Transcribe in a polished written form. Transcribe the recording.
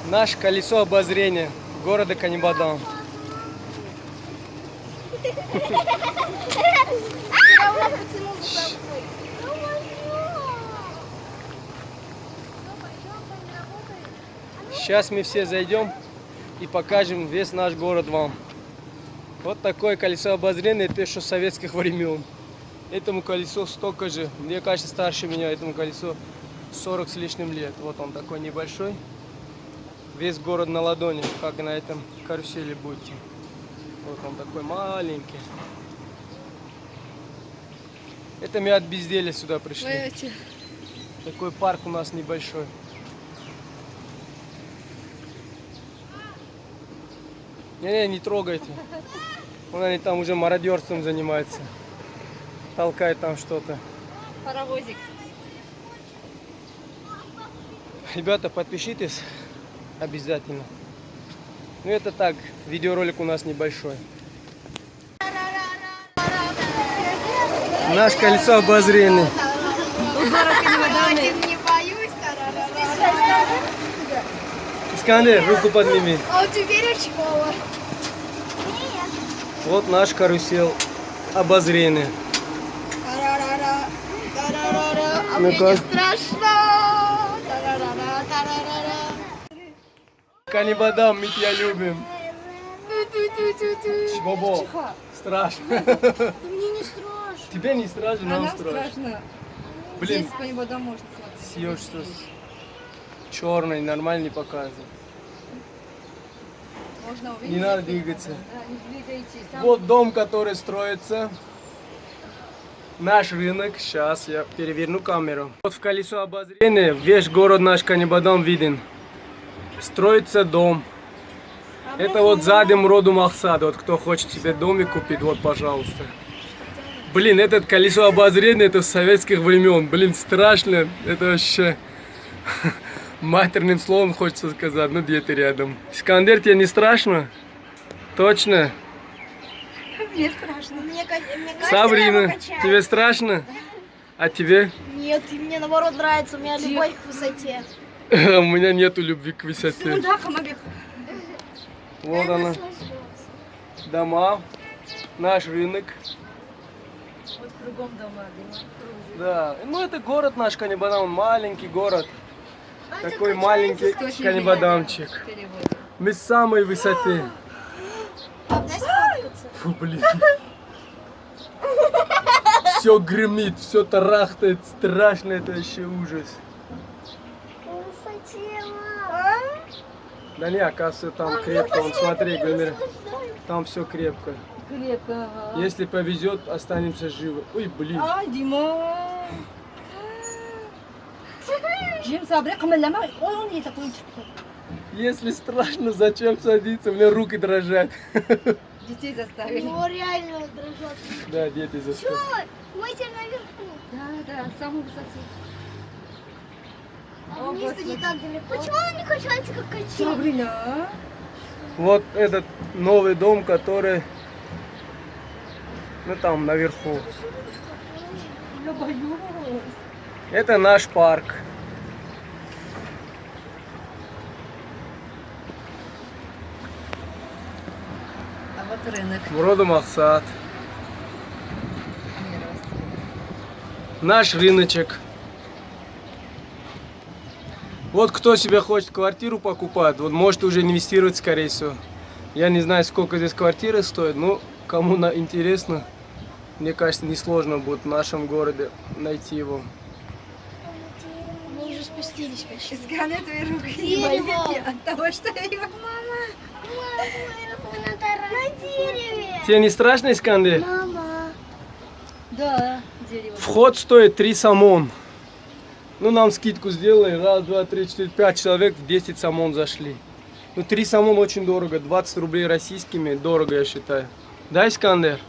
Наше колесо обозрения города Канибадан. Сейчас мы все зайдем и покажем весь наш город вам. Вот такое колесо обозрения, это еще советских времен. Этому колесу столько же, мне кажется, старше меня, этому колесу 40 с лишним лет. Вот он такой небольшой. Весь город на ладони, как на этом карусели будете. Вот он такой маленький. Это мы от безделия сюда пришли. Такой парк у нас небольшой. Не трогайте. Вон они там уже мародерством занимаются. Толкают там что-то. Паровозик. Ребята, подпишитесь обязательно. Ну это так, видеоролик у нас небольшой. Наш колесо обозрения. Искандер, руку подними. А у тебя речкова. Вот наш карусель обозрения. А мне не страшно. Канибадан, мы тебя любим. Бобо, страшно. Мне не страшно. Тебе не страшно, нам страшно. Блин, Здесь Канибадан можно смотреть. съешься черный, нормально не показывает. Можно увидеть. Не надо двигаться. Да, не двигайтесь. Там Вот дом, который строится. Наш рынок. Сейчас я переверну камеру. Вот в колесо обозрения весь город наш Канибадан виден. Строится дом. Это вот задом роду Махсад. Вот кто хочет себе домик купить, вот пожалуйста. Блин, этот колесо обозрения, это с советских времен. Блин, страшно. Это вообще матерным словом хочется сказать. Ну где ты рядом? Искандер, тебе не страшно? Точно? мне страшно. Мне кажется, Сабрина, я покачаю. тебе страшно? А тебе? Нет, и мне наоборот нравится. У меня любовь к высоте. У меня нету любви к высоте. Да, Камабек. Вот она. Дома. Наш рынок. Вот кругом дома. Да. Ну это город наш Канибадан. Маленький город. Такой маленький Канибаданчик. Мы с самой высоты. Дай сфоткаться. Фу, блин. Все гремит, все тарахтает. Страшно, это вообще ужас. Да не, оказывается, там крепко. Вон, смотри, Гульмира, там все крепко. Крепко. Ага. Если повезет, останемся живы. Ой, блин. А, Дима. Дим, Сабрина, камеллама. Ой, он не такой. Если страшно, зачем садиться? У меня руки дрожат. Детей заставили. Ну реально дрожат. Да, дети заставили. Мы теперь наверху. Да, самую высоту. А вниз-то не так далеко. Почему он не качается, как качели? Сабрина. Вот этот новый дом, который, ну там наверху. Я боюсь. Это наш парк. А вот рынок. Роду Махсад. Наш рыночек. Вот кто себе хочет квартиру покупать, вот может уже инвестировать, скорее всего. Я не знаю, сколько здесь квартиры стоит, но кому интересно, мне кажется, несложно будет в нашем городе найти его. Мы уже спустились почти. Искали твои руки. Дерево. От того, что я его... На дереве. Тебе не страшно, Искандер? Мама. Да, дерево. Вход стоит 3 самон. Ну, нам скидку сделали. Раз, два, три, четыре, 5 человек в 10 самон зашли. Ну, 3 самон очень дорого. 20 рублей российскими. Дорого, я считаю. Да, Искандер?